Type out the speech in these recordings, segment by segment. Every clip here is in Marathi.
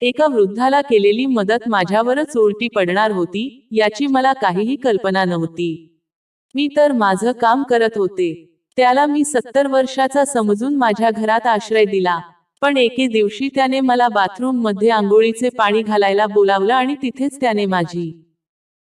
एका वृद्धाला केलेली मदत माझ्यावरच उलटी पडणार होती याची मला काहीही कल्पना नव्हती। मी तर माझं काम करत होते। त्याला मी 70 वर्षाचा समजून माझ्या घरात आश्रय दिला, पण एके दिवशी त्याने मला बाथरूम मध्ये आंघोळीचे पाणी घालायला बोलावलं आणि तिथेच त्याने माझी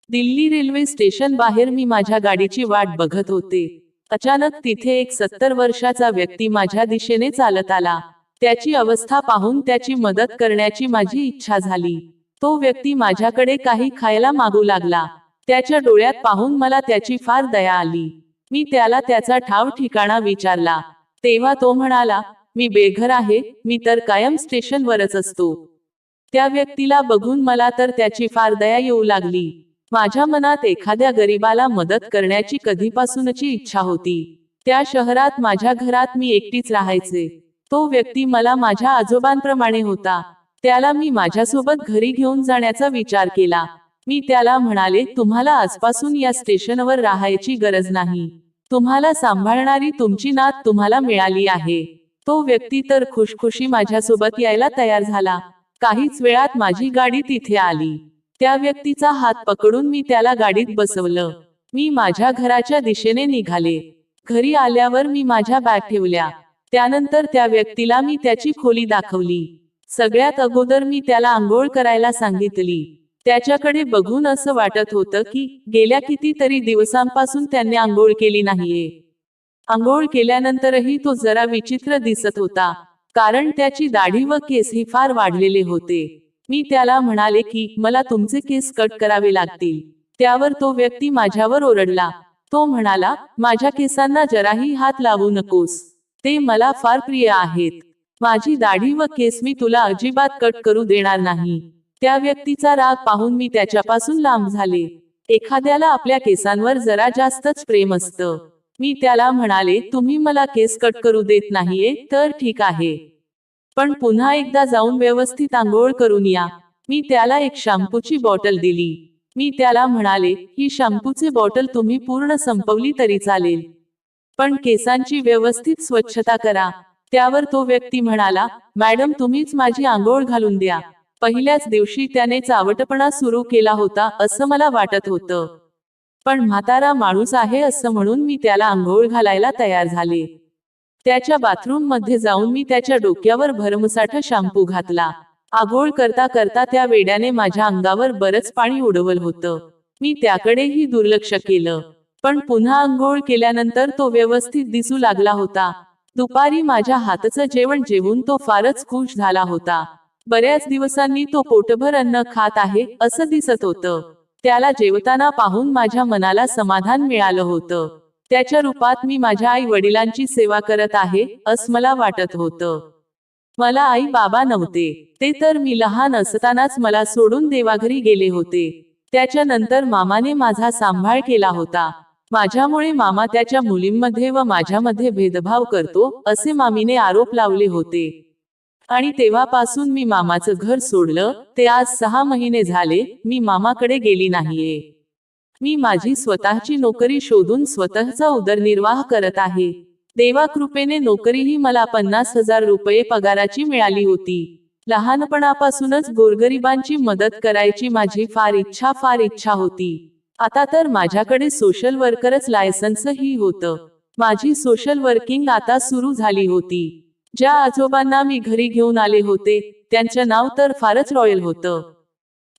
दिल्ली रेल्वे स्टेशन बाहेर मी माझ्या गाडीची वाट बघत होते। अचानक तिथे एक 70 वर्षाचा व्यक्ती माझ्या दिशेने चालत आला। त्याची अवस्था पाहून त्याची मदत करण्याची माझी इच्छा झाली। तो व्यक्ती माझ्याकडे काही खायला मागू लागला। त्याच्या डोळ्यात पाहून मला त्याची फार दया आली। मी त्याला त्याचा ठाव ठिकाणा विचारला, तेव्हा तो म्हणाला, मी बेघर आहे, मी तर कायम स्टेशनवरच असतो। त्या व्यक्तीला बघून मला तर त्याची फार दया येऊ लागली। माझ्या मनात एखाद्या गरीबाला मदत करण्याची कधीपासूनची इच्छा होती। त्या शहरात माझ्या घरात मी एकटीच राहायचे। तो व्यक्ती मला माझ्या आजोबांप्रमाणे होता। त्याला मी माझ्यासोबत घरी घेऊन जाण्याचा विचार केला। मी त्याला म्हणाले, तुम्हाला आजपासून या स्टेशनवर राहायची गरज नाही। तुम्हाला सांभाळणारी तुमची नात तुम्हाला मिळाली आहे। तो व्यक्ती तर खुशखुशी माझ्यासोबत यायला तयार झाला। काहीच वेळात माझी गाडी तिथे आली। त्या व्यक्तीचा हात पकडून मी त्याला गाडीत बसवलं। मी माझ्या घराच्या दिशेने निघाले। घरी आल्यावर मी माझ्या बॅग ठेवल्या। त्यानंतर त्या व्यक्तीला मी त्याची खोली दाखवली। सगळ्यात अगोदर मी त्याला आंघोळ करायला सांगितली। त्याच्याकडे बघून असं वाटत होतं की गेल्या कितीतरी दिवसांपासून त्याने आंघोळ केली नाहीये। आंघोळ केल्यानंतरही तो जरा विचित्र दिसत होता, कारण त्याची दाढी व केसही फार वाढलेले होते। मी त्याला म्हणाले की मला तुमचे केस कट करावे लागतील। त्यावर तो व्यक्ती माझ्यावर ओरडला। तो म्हणाला, माझ्या केसांना जराही हात लावू नकोस, ते मला फार प्रिय आहेत। माझी दाढी व केस मी तुला अजिबात कट करू देणार नाही। त्या व्यक्तीचा राग पाहून मी त्याच्यापासून लांब झाले। एखाद्याला आपल्या केसांवर जरा जास्तच प्रेम असतं। मी त्याला म्हणाले, तुम्ही मला केस कट करू देत नाहीये तर ठीक आहे, पण पुन्हा एकदा जाऊन व्यवस्थित आंघोळ करून या। मी त्याला एक शॅम्पूची बॉटल दिली। मी त्याला म्हणाले, ही शॅम्पूची बॉटल तुम्ही पूर्ण संपवली तरी चालेल, पण केसांची व्यवस्थित स्वच्छता करा। त्यावर तो व्यक्ती म्हणाला, मॅडम तुम्हीच माझी आंघोळ घालून द्या। पहिल्याच दिवशी त्याने चावटपणा सुरू केला होता असं मला वाटत होतं, पण म्हातारा माणूस आहे असं म्हणून मी त्याला आंघोळ घालायला तयार झाले। त्याच्या बाथरूम मध्ये जाऊन मी त्याच्या डोक्यावर भरमसाठ शॅम्पू घातला। आंघोळ करता करता त्या वेड्याने माझ्या अंगावर बरंच पाणी उडवलं होतं। मी त्याकडेही दुर्लक्ष केलं, पण पुन्हा आंघोळ केल्यानंतर तो व्यवस्थित दिसू लागला होता। दुपारी माझ्या हातचं जेवण जेवून तो फारच खुश झाला होता। बऱ्याच दिवसांनी तो पोटभर अन्न खात आहे असं दिसत होतं। त्याला जेवताना पाहून माझ्या मनाला समाधान मिळालं होतं। त्याच्या रूपात मी माझ्या आई वडिलांची सेवा करत आहे असं मला वाटत होतं। मला आई बाबा नव्हते, ते तर मी लहान असतानाच मला सोडून देवाघरी गेले होते। त्याच्यानंतर मामाने माझा सांभाळ केला होता। माझ्यामुळे मामा त्याच्या मुलींमध्ये व माझ्यामध्ये भेदभाव करतो असे मामीने आरोप लावले होते, आणि तेव्हापासून मी मामाचं घर सोडलं। ते आज 6 महिने झाले मी मामाकडे गेली नाहीये। मी माझी स्वतःची नोकरी शोधून स्वतःचा उदरनिर्वाह करत आहे। देवाकृपेने नोकरीही मला 50,000 रुपये पगाराची मिळाली होती। लहानपणापासूनच गोरगरिबांची मदत करायची माझी फार इच्छा होती। आता तर माझ्याकडे सोशल वर्करच लायसन्सही होतं। माझी सोशल वर्किंग आता सुरू झाली होती। ज्या आजोबांना मी घरी घेऊन आले होते त्यांचं नाव तर फारच रॉयल होतं।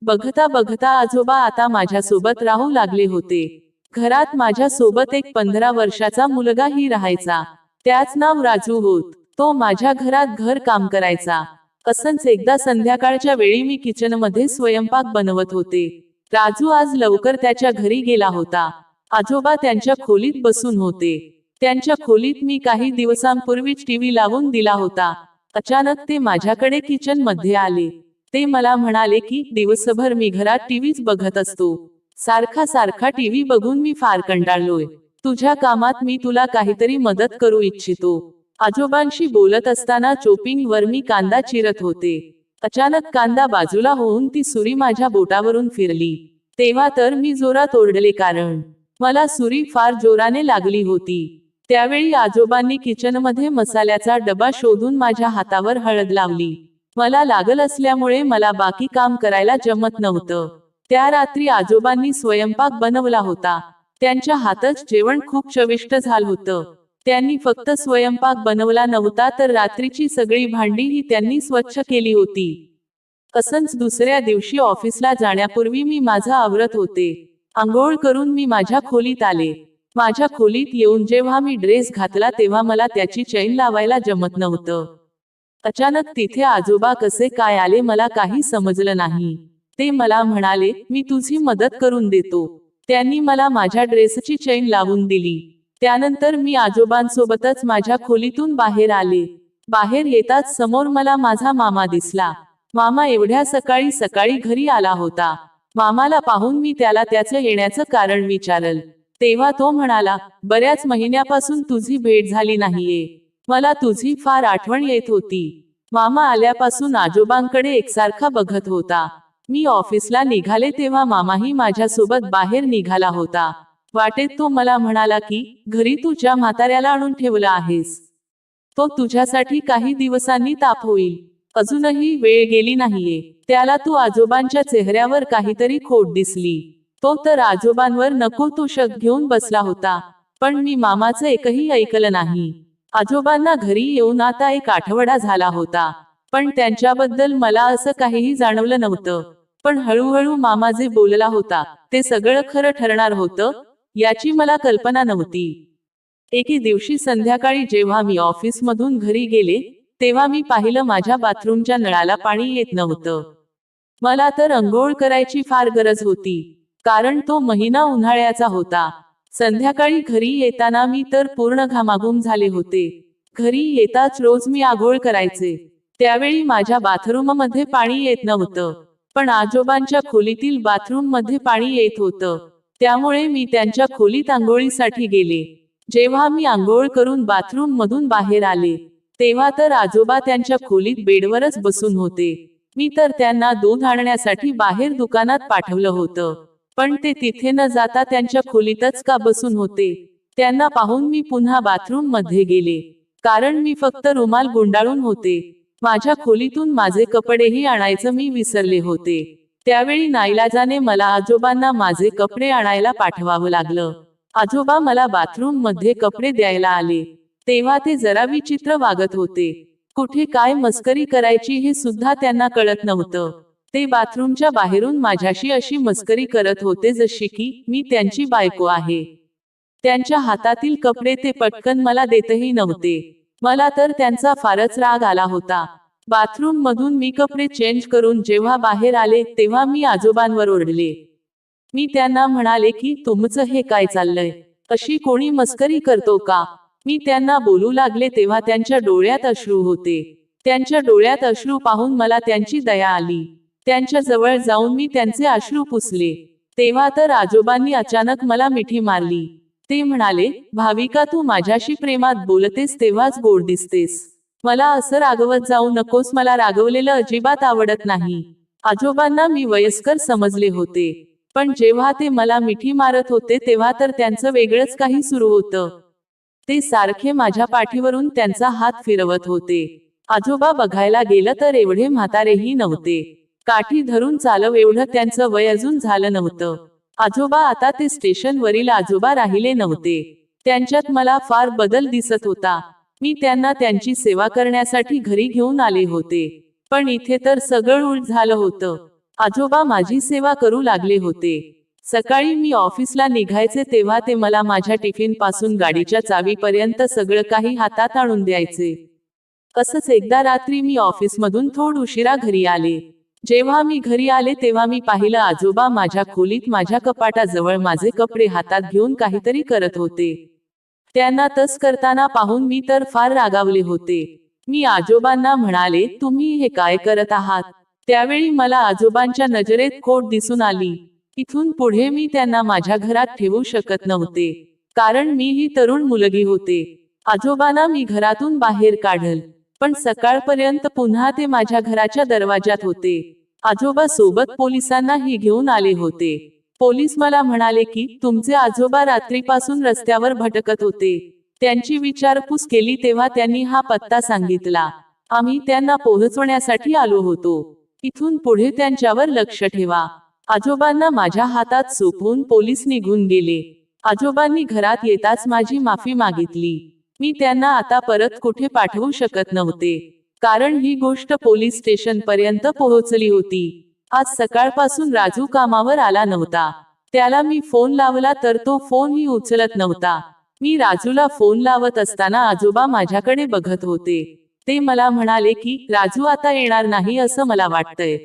बघता बघता आजोबा आता माझ्यासोबत राहू लागले होते। घरात माझ्या सोबत एक 15 वर्षाचा मुलगाही राहायचा। त्याचं नाव राजू होत। तो माझ्या घरात घर काम करायचा। असंच एकदा संध्याकाळच्या वेळी मी किचनमध्ये स्वयंपाक बनवत होते। राजू आज लवकर त्याच्या घरी गेला होता। आजोबा त्यांच्या खोलीत बसून होते। त्यांच्या खोलीत मी काही दिवसांपूर्वीच टीव्ही लावून दिला होता। अचानक ते माझ्याकडे किचन मध्ये आले। ते मला म्हणाले की दिवसभर मी घरात टीव्हीच बघत असतो, सारखा टीव्ही बघून मी फार कंटाळलोय। तुझ्या कामात मी तुला काहीतरी मदत करू इच्छितो। आजोबांशी बोलत असताना चॉपिंग वर मी कांदा चिरत होते। अचानक कांदा बाजूला होऊन ती सुरी माझ्या बोटावरून फिरली। तेव्हा तर मी जोरात ओरडले, कारण मला सुरी फार जोराने लागली होती। त्यावेळी आजोबांनी किचनमध्ये मसाल्याचा डबा शोधून माझ्या हातावर हळद लावली। मला लागल असल्यामुळे मला बाकी काम करायला जमत नव्हतं. त्या रात्री आजोबांनी स्वयंपाक बनवला होता. त्यांच्या हातच जेवण खूप चविष्ट झालं होतं. त्यांनी फक्त स्वयंपाक बनवला नव्हता तर रात्रीची सगळी भांडीही त्यांनी स्वच्छ केली होती. असंच दुसऱ्या दिवशी ऑफिसला जाण्यापूर्वी मी माझं आवरत होते. आंघोळ करून मी माझ्या खोलीत आले. माझ्या खोलीत येऊन जेव्हा मी ड्रेस घातला तेव्हा मला त्याची चैन लावायला जमत नव्हतं. अचानक तिथे आजोबा कसे काय आले मला काही समजलं नाही. ते मला म्हणाले, मी तुझी मदत करून देतो. त्यांनी मला माझ्या ड्रेसची चैन लावून दिली. त्यानंतर मी आजोबांसोबतच माझ्या खोलीतून बाहेर आले. बाहेर येताच समोर मला माझा मामा दिसला. मामा एवढ्या सकाळी सकाळी घरी आला होता. मामाला पाहून मी त्याला त्याचं येण्याचं कारण विचारलं. तेव्हा तो म्हणाला, बऱ्याच महिन्यापासून तुझी भेट झाली नाहीये. मला तुझी फार आठवण येत होती. मामा आल्यापासून आजोबांकडे एकसारखा बघत होता. मी ऑफिसला निघाले तेव्हा मामाही माझ्यासोबत बाहेर निघाला होता. वाटेत तो मला म्हणाला की, घरी तुझ्या म्हाताऱ्याला आणून ठेवलं आहेस. तो तुझ्यासाठी काही दिवसांनी ताप होईल. अजूनही वेळ गेली नाहीये. त्याला तू आजोबांच्या चेहऱ्यावर काहीतरी खोट दिसली. तो तर आजोबांवर नको तो शक घेऊन बसला होता. पण मी मामाचं एकही ऐकलं नाही. आजोबांना घरी येऊन आता 1 आठवडा झाला होता. पण त्यांच्याबद्दल मला असं काहीही जाणवलं नव्हतं. पण हळूहळू मामा जे बोलला होता, ते सगळं खरं ठरणार होतं, याची मला कल्पना नव्हती. एके दिवशी संध्याकाळी जेव्हा मी ऑफिसमधून घरी गेले, तेव्हा मी पाहिलं माझ्या बाथरूमच्या नळाला पाणी येत नव्हतं. मला तर अंघोळ करायची फार गरज होती. कारण तो महिना उन्हाळ्याचा होता. संध्याकाळी घरी येताना मी तर पूर्ण घामाघूम झाले होते. घरी येताच रोज मी आंघोळ करायचे. त्यावेळी माझ्या बाथरूममध्ये पाणी येत नव्हतं. पण आजोबांच्या खोलीतील बाथरूममध्ये पाणी येत होतं. त्यामुळे मी त्यांच्या खोलीत आंघोळीसाठी गेले. जेव्हा मी आंघोळ करून बाथरूम मधून बाहेर आले, तेव्हा तर आजोबा त्यांच्या खोलीत बेडवरच बसून होते. मी तर त्यांना दूध आणण्यासाठी बाहेर दुकानात पाठवलं होतं. पण ते तिथे न जाता त्यांच्या खोलीतच का बसून होते. त्यांना पाहून मी पुन्हा बाथरूम मध्ये गेले. कारण मी फक्त रुमाल गुंडाळून होते. माझ्या खोलीतून माझे कपडेही आणायचं मी विसरले होते. त्यावेळी नाईलाजाने मला आजोबांना माझे कपडे आणायला पाठवावं लागलं. आजोबा मला बाथरूम मध्ये कपडे द्यायला आले. तेव्हा ते जरा विचित्र वागत होते. कुठे काय मस्करी करायची हे सुद्धा त्यांना कळत नव्हतं. ते बाथरूमच्या बाहेरून माझ्याशी अशी मस्करी करत होते जशी की मी त्यांची बायको आहे. त्यांच्या हातातील कपडे ते पटकन मला देतही नव्हते. मला तर त्यांचा फारच राग आला होता. बाथरूम मधून मी कपडे चेंज करून जेव्हा बाहेर आले तेव्हा मी आजोबांवर ओरडले. मी त्यांना म्हणाले की तुमचं हे काय चाललंय? अशी कोणी मस्करी करतो का? मी त्यांना बोलू लागले तेव्हा त्यांच्या डोळ्यात अश्रू होते. त्यांच्या डोळ्यात अश्रू पाहून मला त्यांची दया आली. त्यांच्या जवळ जाऊन मी त्यांचे अश्रू पुसले. तेव्हा तर आजोबांनी अचानक मला मिठी मारली. ते म्हणाले, भाविका तू माझ्याशी प्रेमात बोलतेस तेव्हाच गोड दिसतेस. मला असं रागवत जाऊ नकोस. मला रागवलेलं अजिबात आवडत नाही. आजोबांना मी वयस्कर समजले होते. पण जेव्हा ते मला मिठी मारत होते तेव्हा तर त्यांचं वेगळंच काही सुरू होतं. ते सारखे माझ्या पाठीवरून त्यांचा हात फिरवत होते. आजोबा बघायला गेलं तर एवढे म्हातारेही नव्हते. काठी धरून चालव एवढं त्यांचं वय अजून झालं नव्हतं. आजोबा आता ते स्टेशनवरील आजोबा राहिले नव्हते. त्यांच्यात मला फार बदल दिसत होता. मी त्यांना त्यांची सेवा करण्यासाठी घरी घेऊन आले होते. पण इथे तर सगळं उलट झालं होतं. आजोबा माझी सेवा करू लागले होते. सकाळी मी ऑफिसला निघायचे तेव्हा ते मला माझ्या टिफिन पासून गाडीच्या चावीपर्यंत सगळं काही हातात आणून द्यायचे. असंच एकदा रात्री मी ऑफिसमधून थोड उशिरा घरी आले. जेव्हा मी घरी आले तेव्हा मी पाहिलं आजोबा माझ्या खोलीत माझ्या कपाटाजवळ माझे कपडे हातात घेऊन काहीतरी करत होते. त्यांना तस करताना पाहून मी तर फार रागावले होते. मी आजोबांना म्हणाले, तुम्ही हे काय करत आहात? त्यावेळी मला आजोबांच्या नजरेत खोट दिसून आली. इथून पुढे मी त्यांना माझ्या घरात ठेवू शकत नव्हते. कारण मी ही तरुण मुलगी होते. आजोबांना मी घरातून बाहेर काढल. पण सकाळपर्यंत पुन्हा ते माझ्या घराच्या दरवाजात होते. आजोबा सोबत पोलिसांनाही घेऊन आले होते. पोलीस मला म्हणाले की तुमचे आजोबा रात्रीपासून रस्त्यावर भटकत होते. त्यांची विचारपूस केली तेव्हा त्यांनी हा पत्ता सांगितला. आम्ही त्यांना पोहोचवण्यासाठी आलो होतो. इथून पुढे त्यांच्यावर लक्ष ठेवा. आजोबांना माझ्या हातात सोपवून पोलीस निघून गेले. आजोबांनी घरात येताच माझी माफी मागितली. मी त्यांना आता परत कुठे पाठवू शकत नव्हते, कारण ही गोष्ट पोलीस स्टेशन पर्यंत पोहोचली होती. आज सकाळपासून राजू कामावर आला नव्हता. त्याला मी फोन लावला तर तो फोनही उचलत नव्हता. मी राजूला फोन लावत असताना आजोबा माझ्याकडे बघत होते. ते मला म्हणाले की राजू आता येणार नाही असं मला वाटतंय.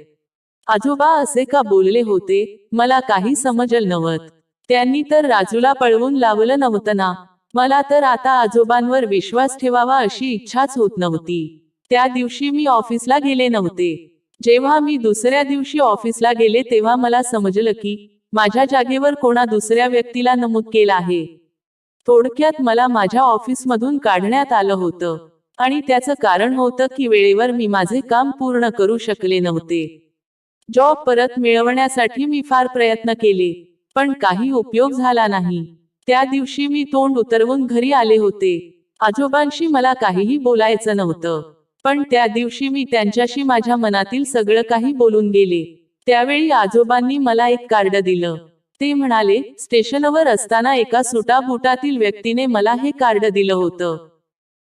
आजोबा असे का बोलले होते, मला काही समजलं नव्हतं. त्यांनी तर राजूला पळवून लावलं नव्हतं ना. मला तर आता आजोबांवर विश्वास ठेवावा अशी इच्छाच होत नव्हती. त्या दिवशी मी ऑफिसला गेले नव्हते. जेव्हा मी दुसऱ्या दिवशी ऑफिसला गेले तेव्हा मला समजलं की माझ्या जागेवर कोणा दुसऱ्या व्यक्तीला नमूद केलं आहे. थोडक्यात मला माझ्या ऑफिसमधून काढण्यात आलं होतं, आणि त्याचं कारण होतं की वेळेवर मी माझे काम पूर्ण करू शकले नव्हते. जॉब परत मिळवण्यासाठी मी फार प्रयत्न केले, पण काही उपयोग झाला नाही. त्या दिवशी मी तोंड उतरवून घरी आले होते. आजोबांशी मला काहीही बोलायचं नव्हतं, पण त्या दिवशी मी त्यांच्याशी माझ्या मनातील सगळं काही बोलून गेले. त्यावेळी आजोबांनी मला एक कार्ड दिलं. ते म्हणाले, स्टेशनवर असताना एका सुटाबुटातील व्यक्तीने मला हे कार्ड दिलं होतं.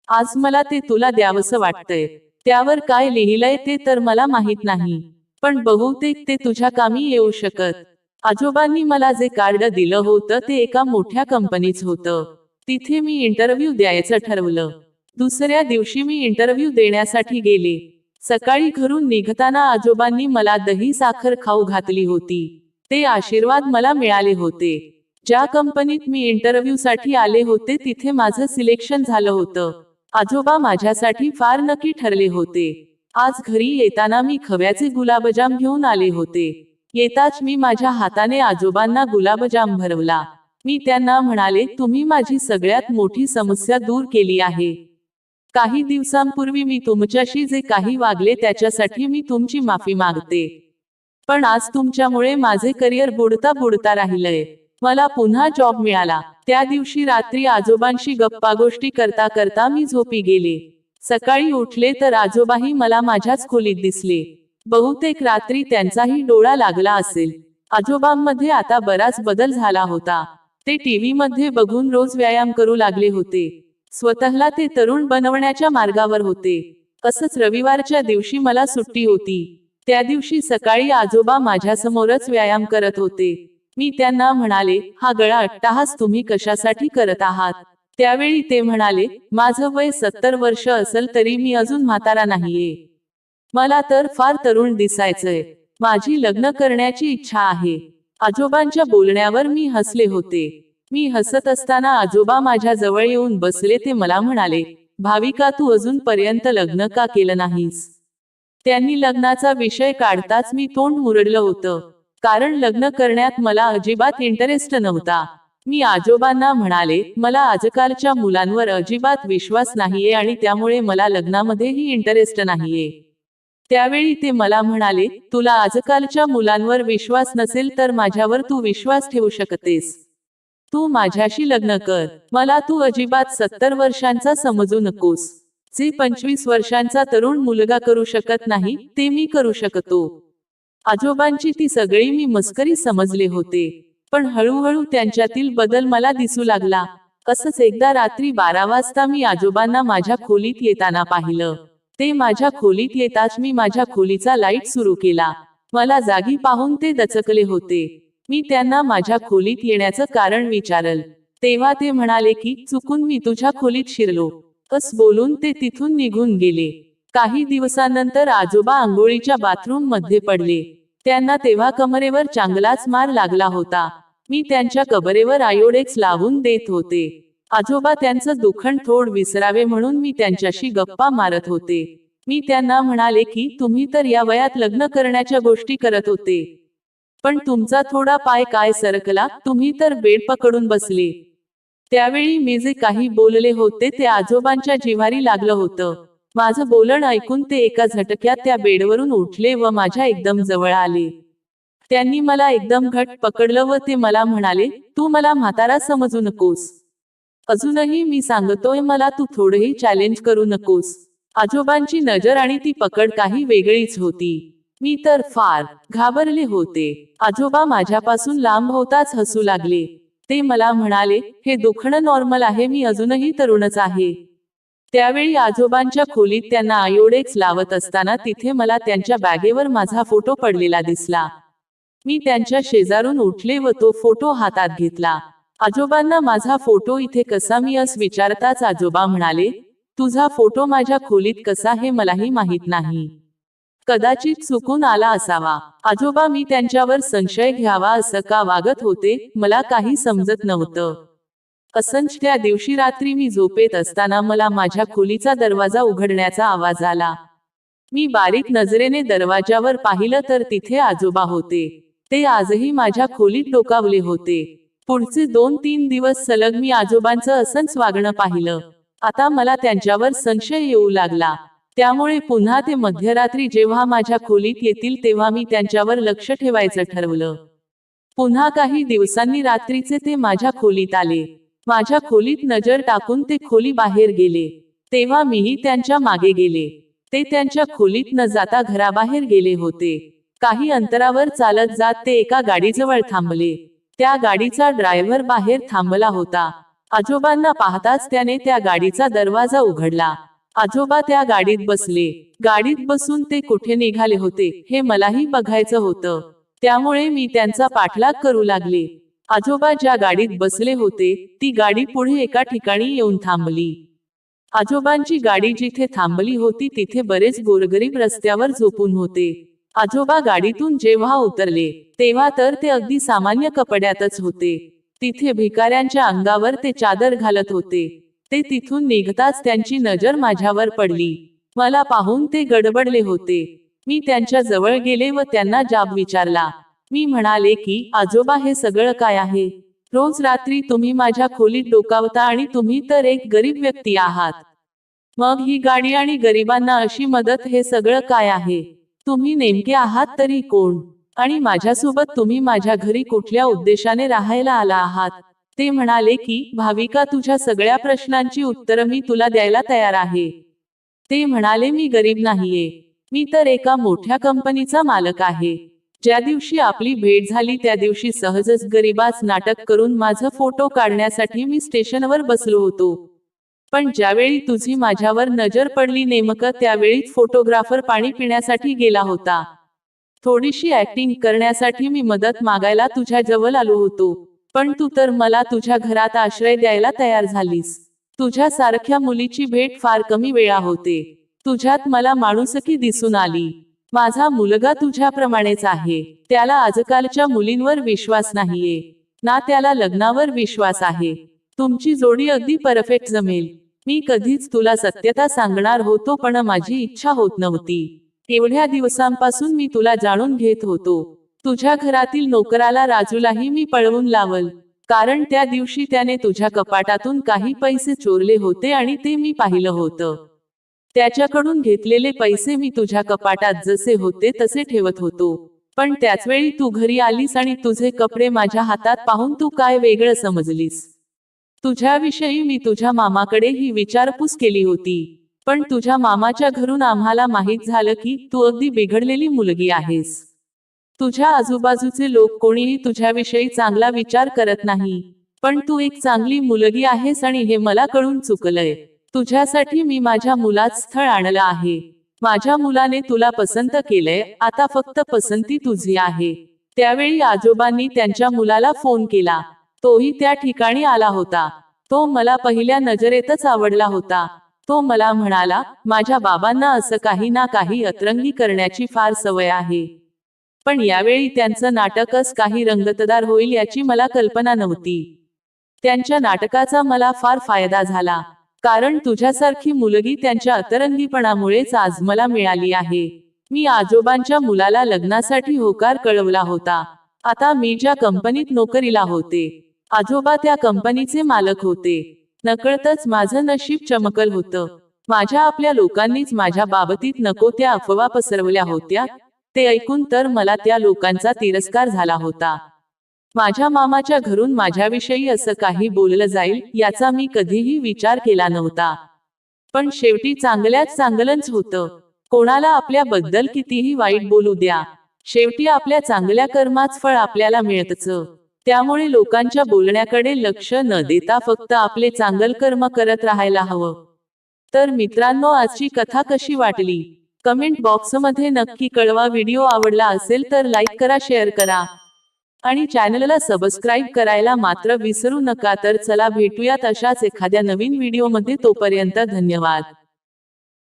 आज मला ते तुला द्यावंसं वाटतंय. त्यावर काय लिहिलंय ते तर मला माहित नाही, पण बहुतेक ते तुझ्या कामी येऊ शकत. आजोबांनी मला जे कार्ड दिलं होतं ते एका मोठ्या कंपनीच होतं. तिथे मी इंटरव्ह्यू द्यायचं ठरवलं. दुसऱ्या दिवशी मी इंटरव्ह्यू देण्यासाठी गेले. सकाळी घरून निघताना आजोबांनी मला दही साखर खाऊ घातली होती. ते आशीर्वाद मला मिळाले होते. ज्या कंपनीत मी इंटरव्ह्यूसाठी आले होते तिथे माझं सिलेक्शन झालं होतं. आजोबा माझ्यासाठी फार नक्की ठरले होते. आज घरी येताना मी खव्याचे गुलाबजाम घेऊन आले होते. येताच मी माझ्या हाताने आजोबांना गुलाबजाम भरवला. मी त्यांना म्हणाले, तुम्ही माझी सगळ्यात मोठी समस्या दूर केली आहे. काही दिवसांपूर्वी मी तुमच्याशी जे काही वागले त्याच्यासाठी मी तुमची माफी मागते. पण आज तुमच्यामुळे माझे करिअर बुडता बुडता राहिलंय. मला पुन्हा जॉब मिळाला. त्या दिवशी रात्री आजोबांशी गप्पागोष्टी करता करता मी झोपी गेले. सकाळी उठले तर आजोबाही मला माझ्याच खोलीत दिसले. बहुतेक रात्री त्यांचाही डोळा लागला असेल. आजोबांमध्ये आता बराच बदल झाला होता. ते टीव्ही मध्ये बघून रोज व्यायाम करू लागले होते. स्वतःला ते तरुण बनवण्याच्या मार्गावर होते. असंच रविवारच्या दिवशी मला सुट्टी होती. त्या दिवशी सकाळी आजोबा माझ्यासमोरच व्यायाम करत होते. मी त्यांना म्हणाले, हा गळा अट्टाहास तुम्ही कशासाठी करत आहात? त्यावेळी ते म्हणाले, माझं वय 70 वर्ष असेल तरी मी अजून म्हातारा नाहीये. मला तर फार तरुण दिसायचंय. माझी लग्न करण्याची इच्छा आहे. आजोबांच्या बोलण्यावर मी हसले होते. मी हसत असताना आजोबा माझ्या जवळ येऊन बसले. ते मला म्हणाले, भाविका तू अजूनपर्यंत लग्न का केलं नाहीस? त्यांनी लग्नाचा विषय काढताच मी तोंड मुरडलं होतं, कारण लग्न करण्यात मला अजिबात इंटरेस्ट नव्हता. मी आजोबांना म्हणाले, मला आजकालच्या मुलांवर अजिबात विश्वास नाहीये आणि त्यामुळे मला लग्नामध्येही इंटरेस्ट नाहीये. त्यावेळी ते मला म्हणाले, तुला आजकालच्या मुलांवर विश्वास नसेल तर माझ्यावर तू विश्वास ठेवू शकतेस. तू माझ्याशी लग्न कर. मला तू अजिबात 70 वर्षांचा समजू नकोस. जे 25 वर्षांचा तरुण मुलगा करू शकत नाही ते मी करू शकतो. आजोबांची ती सगळी मी मस्करी समजले होते, पण हळूहळू त्यांच्यातील बदल मला दिसू लागला. असंच एकदा रात्री 12 वाजता मी आजोबांना माझ्या खोलीत येताना पाहिलं. ते माझ्या खोलीत येताच मी माझ्या खोलीचा लाईट सुरू केला. मला जागी पाहून ते दचकले होते. मी त्यांना माझ्या खोलीत येण्याचं कारण विचारलं. तेव्हा ते म्हणाले की चुकून मी तुझ्या खोलीत शिरलो. असं बोलून ते तिथून निघून गेले. काही दिवसांनंतर आजोबा आंघोळीच्या बाथरूम मध्ये पडले. त्यांना तेव्हा कमरेवर चांगलाच मार लागला होता. मी त्यांच्या कबरेवर आयोडेक्स लावून देत होते. आजोबा त्यांचं दुखणं थोड विसरावे म्हणून मी त्यांच्याशी गप्पा मारत होते. मी त्यांना म्हणाले की तुम्ही तर या वयात लग्न करण्याच्या गोष्टी करत होते, पण तुमचा थोडा पाय काय सरकला, तुम्ही तर बेड पकडून बसले. त्यावेळी मी जे काही बोलले होते ते आजोबांच्या जिव्हारी लागलं होतं. माझं बोलणं ऐकून ते एका झटक्यात त्या बेडवरून उठले व माझ्या एकदम जवळ आले. त्यांनी मला एकदम घट्ट पकडलं व ते मला म्हणाले, तू मला म्हातारा समजू नकोस. अजूनही मी सांगतोय, मला तू थोडंही चॅलेंज करू नकोस. आजोबांची नजर आणि ती पकड काही वेगळीच होती. मी तर फार घाबरले होते. आजोबा माझ्यापासून लांब होताच हसू लागले. ते मला म्हणाले, हे दुखणं नॉर्मल आहे, मी अजूनही तरुणच आहे. त्यावेळी आजोबांच्या खोलीत त्यांना आयोडेक्स लावत असताना तिथे मला त्यांच्या बॅगेवर माझा फोटो पडलेला दिसला. मी त्यांच्या शेजारून उठले व तो फोटो हातात घेतला. आजोबांना माझा फोटो इथे कसा मी असं विचारताच आजोबा म्हणाले, तुझा फोटो माझ्या खोलीत कसा हे मलाही माहीत नाही. कदाचित चुकून आला असावा. आजोबा मी त्यांच्यावर संशय घ्यावा असं का वागत होते, मला काही समजत नव्हतं. असंच त्या दिवशी रात्री मी झोपेत असताना मला माझ्या खोलीचा दरवाजा उघडण्याचा आवाज आला. मी बारीक नजरेने दरवाजावर पाहिलं तर तिथे आजोबा होते. ते आजही माझ्या खोलीत डोकावले होते. पुढचे 2-3 दिवस सलग मी आजोबांचं असंच वागणं पाहिलं. आता मला त्यांच्यावर संशय येऊ लागला. त्यामुळे पुन्हा ते मध्यरात्री जेव्हा माझ्या खोलीत येतील तेव्हा मी त्यांच्यावर लक्ष ठेवायचं ठरवलं. पुन्हा काही दिवसांनी रात्रीचे ते माझ्या खोलीत आले. माझ्या खोलीत नजर टाकून ते खोली बाहेर गेले. तेव्हा मीही त्यांच्या मागे गेले. ते त्यांच्या खोलीत न जाता घराबाहेर गेले होते. काही अंतरावर चालत जात ते एका गाडीजवळ थांबले. त्या गाडीचा ड्रायव्हर बाहेर थांबला होता. आजोबांना पाहताच त्याने त्या गाडीचा दरवाजा उघडला. आजोबा त्या गाडीत बसले. गाडीत बसून ते कुठे निघाले होते हे मलाही बघायचं होतं. त्यामुळे मी त्यांचा पाठलाग करू लागले. आजोबा ज्या गाडीत बसले होते ती गाडी पुढे एका ठिकाणी येऊन थांबली. आजोबांची गाडी जिथे थांबली होती तिथे बरेच गोरगरीब रस्त्यावर झोपून होते. आजोबा गाडीतून जेव्हा उतरले तेव्हा तर ते अगदी सामान्य कपड्यातच होते. तिथे भिकाऱ्यांच्या अंगावर ते चादर घालत होते. ते तिथून निघताच त्यांची नजर माझ्यावर पडली. मला पाहून ते गडबडले होते. मी त्यांच्या जवळ गेले व त्यांना जाब विचारला. मी म्हणाले की आजोबा हे सगळं काय आहे? रोज रात्री तुम्ही माझ्या खोलीत डोकावता आणि तुम्ही तर एक गरीब व्यक्ती आहात. मग ही गाडी आणि गरिबांना अशी मदत हे सगळं काय आहे? तुम्ही नेमके आहात तरी कोण? आणि माझ्यासोबत तुम्ही माझ्या घरी कुठल्या उद्देशाने राहायला आला आहात? ते म्हणाले की भाविका तुझ्या सगळ्या प्रश्नांची उत्तरं मी तुला द्यायला तयार आहे. ते म्हणाले मी गरीब नाहीये. मी तर एका मोठ्या कंपनीचा मालक आहे. ज्या दिवशी आपली भेट झाली त्या दिवशी सहजच गरीबाच नाटक करून माझं फोटो काढण्यासाठी मी स्टेशनवर बसलो होतो. पण ज्यावेळी तुझी माझ्यावर नजर पडली नेमकं त्यावेळीच फोटोग्राफर पाणी पिण्यासाठी गेला होता. थोडीशी ऍक्टिंग करण्यासाठी मी मदत मागायला तुझ्या जवळ आलो होतो. पण तू तर मला तुझ्या घरात आश्रय द्यायला तयार झालीस. तुझ्यासारख्या मुलीची भेट फार कमी वेळा होते. तुझ्यात मला माणुसकी दिसून आली. माझा मुलगा तुझ्याप्रमाणेच आहे. त्याला आजकालच्या मुलींवर विश्वास नाहीये ना त्याला लग्नावर विश्वास आहे. तुमची जोडी अगदी परफेक्ट जमेल. मी कधीच तुला सत्यता सांगणार होतो पण माझी इच्छा होत नव्हती. एवढ्या दिवसांपासून मी तुला जाणून घेत होतो. तुझ्या घरातील नोकराला राजूलाही मी पळवून लावल. कारण त्या दिवशी त्याने तुझ्या कपाटातून काही पैसे चोरले होते आणि ते मी पाहिलं होतं. त्याच्याकडून घेतलेले पैसे मी तुझ्या कपाटात जसे होते तसे ठेवत होतो. पण त्याचवेळी तू घरी आलीस आणि तुझे कपडे माझ्या हातात पाहून तू काय वेगळं समजलीस. तुझ्याविषयी मी तुझ्या मामाकडे ही विचारपूस केली होती. पण तुझ्या मामाच्या घरून आम्हाला माहीत झालं की तू अगदी बिघडलेली मुलगी आहेस. तुझ्या आजूबाजूचे लोक कोणीही तुझ्याविषयी चांगला विचार करत नाही. पण तू एक चांगली मुलगी आहेस आणि हे मला कळून चुकलंय. तुझ्यासाठी मी माझ्या मुलाचं स्थळ आणलं आहे. माझ्या मुलाने तुला पसंत केलंय. आता फक्त पसंती तुझी आहे. त्यावेळी आजोबांनी त्यांच्या मुलाला फोन केला. तोही त्या ठिकाणी आला होता. तो मला पहिल्या नजरेतच आवडला होता. तो मला म्हणाला, माझ्या बाबांना असं काही ना काही अतरंगी करण्याची फार सवय आहे. पण यावेळी त्यांचं नाटकच काही रंगतदार होईल याची मला कल्पना नव्हती. त्यांच्या नाटकाचा मला फार फायदा झाला. कारण तुझ्यासारखी मुलगी त्यांच्या अतरंगीपणामुळेच आज मला मिळाली आहे. मी आजोबांच्या मुलाला लग्नासाठी होकार कळवला होता. आता मी ज्या कंपनीत नोकरीला होते आजोबा त्या कंपनीचे मालक होते. नकळतच माझं नशीब चमकल होतं. माझ्या आपल्या लोकांनीच माझ्या बाबतीत नको त्या अफवा पसरवल्या होत्या. ते ऐकून तर मला त्या लोकांचा तिरस्कार झाला होता. माझ्या मामाच्या घरून माझ्याविषयी असं काही बोललं जाईल याचा मी कधीही विचार केला नव्हता. पण शेवटी चांगल्याच चांगलंच होतं. कोणाला आपल्याबद्दल कितीही वाईट बोलू द्या, शेवटी आपल्या चांगल्या कर्माच फळ आपल्याला मिळतचं. त्यामुळे लोकांच्या बोलण्याकडे लक्ष न देता फक्त आपले चांगल कर्म करत राहायला हवं. तर मित्रांनो, आजची कथा कशी वाटली कमेंट बॉक्समध्ये नक्की कळवा. व्हिडिओ आवडला असेल तर लाईक करा, शेअर करा आणि चॅनलला सबस्क्राईब करायला मात्र विसरू नका. तर चला भेटूयात अशाच एखाद्या नवीन व्हिडिओमध्ये. तोपर्यंत धन्यवाद.